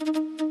Welcome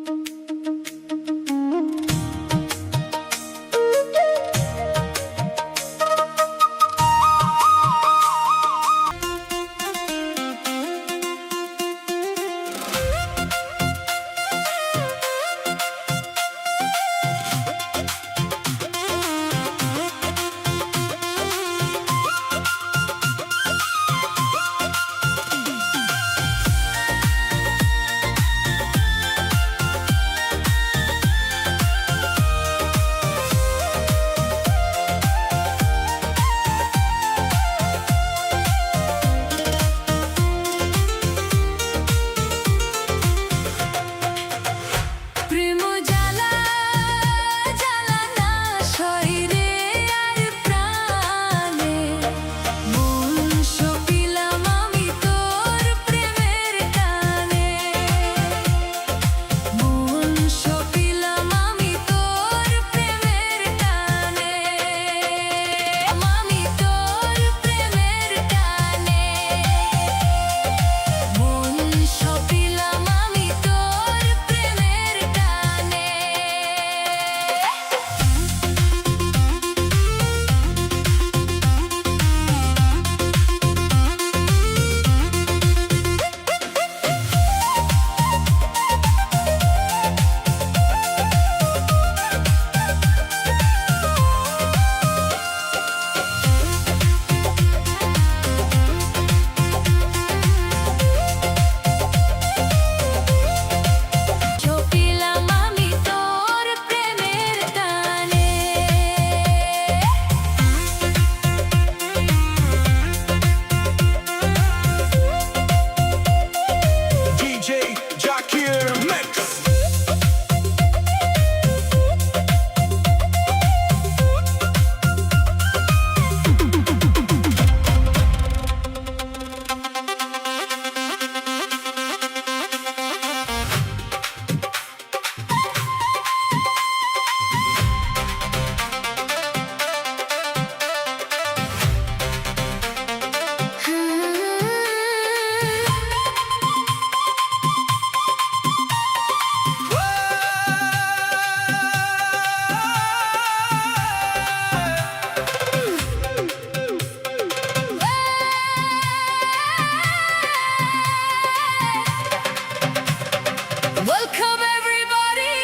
everybody.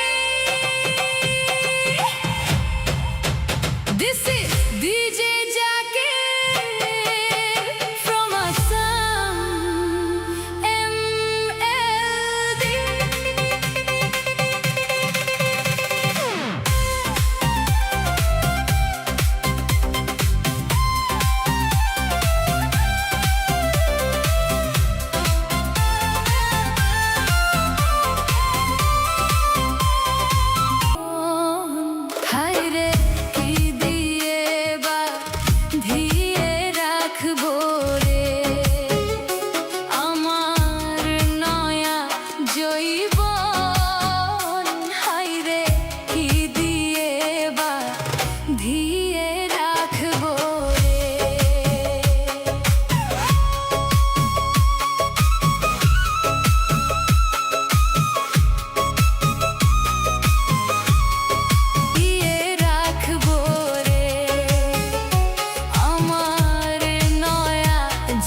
This is DJ Jakir from Assam, MLD.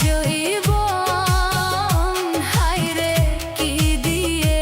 জৈবন হায়রে কি দিয়ে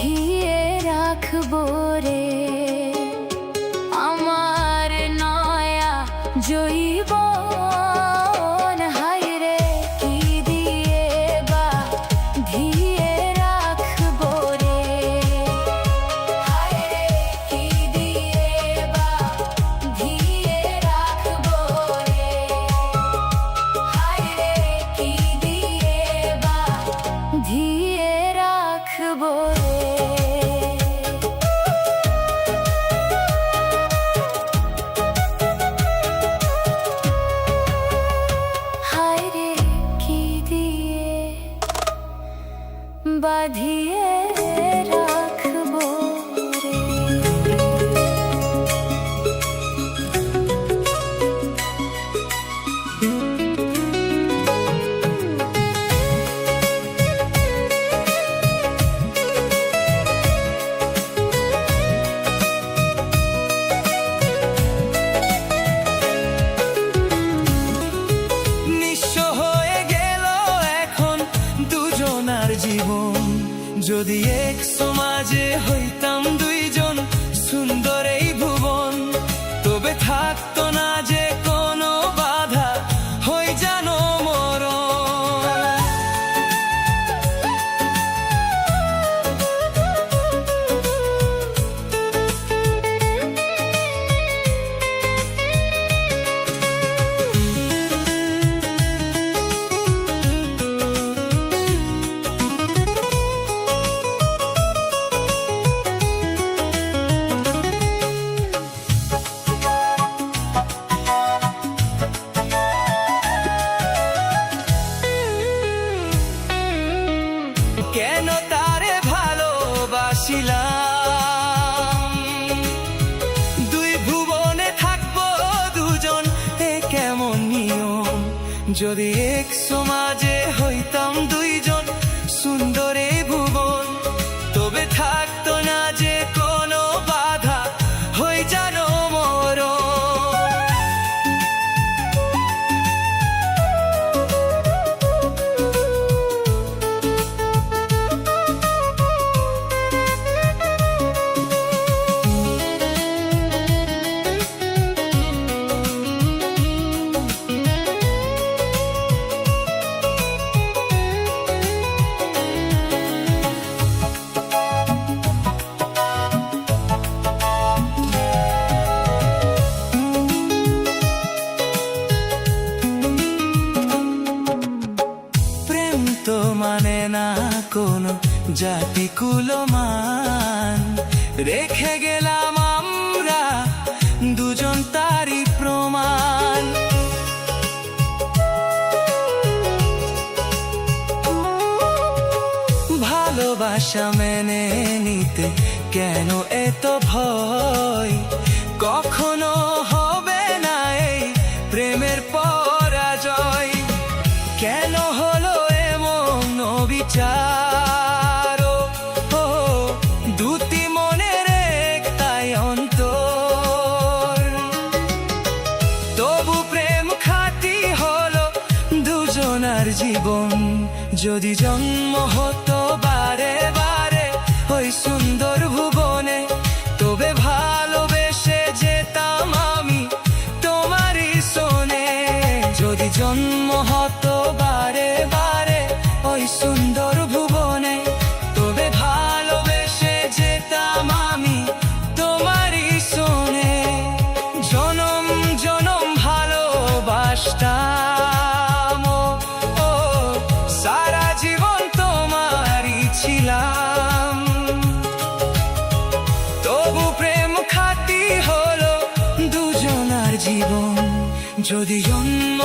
ধিয়ে রাখবো রে আমার নয়া জৈবন। হায় রে কি দিয়ে বা ধিয়ে রাখবো রে, হায় রে কি দিয়ে বা ধিয়ে রাখবো রে, হায় রে কি দিয়ে বা ধিয়ে রাখবো রে। হায় রে কি দিয়ে বাঁধিয়ে রাখবো রে। নিঃস্ব হয়ে গেল এখন দুজনার জীবন, যদি এক সমাজে হইতাম দুইজন সুন্দর এই ভুবন, তবে থাকতো না যে কোনো বাধা হই জানো মরণ। কেন তারে ভালোবাসিলাম, দুই ভুবনে থাকবো দুজন এ কেমন নিয়ম, যদি এক সমাজে হইতাম দুইজন সুন্দর এই ভুবন, তবে থাকতো না যে কোনো বাধা হই জানো মরণ। তো মানে না কোনো জাতি কুলমান, রেখে গেলাম আমরা দুজন তারই প্রমাণ। ভালোবাসা মেনে নিতে কেন এত ভয়, কখনো হবে না এই প্রেমের পরাজয়। কেন হলো এমন বিচার, ও দুটি মনের একটাই অন্তর, তবু প্রেম খাঁটি হলো দুজনার জীবন, যদি জন্ম হতো বারে বারে ওই সুন্দর ভুবনে, তবে ভালোবেসে যেতাম আমি তোমারই শোনে। যদি জন্ম হতো বারে বারে ওই সুন্দর ভুবনে, তবে ভালোবেসে যেতাম আমি তোমারই শোনে। জনম জনম ভালোবাসতাম, ও সারা জীবন তোমারই ছিলাম, তবু প্রেম খাঁটি হলো দুজনার জীবন, যদি জন্ম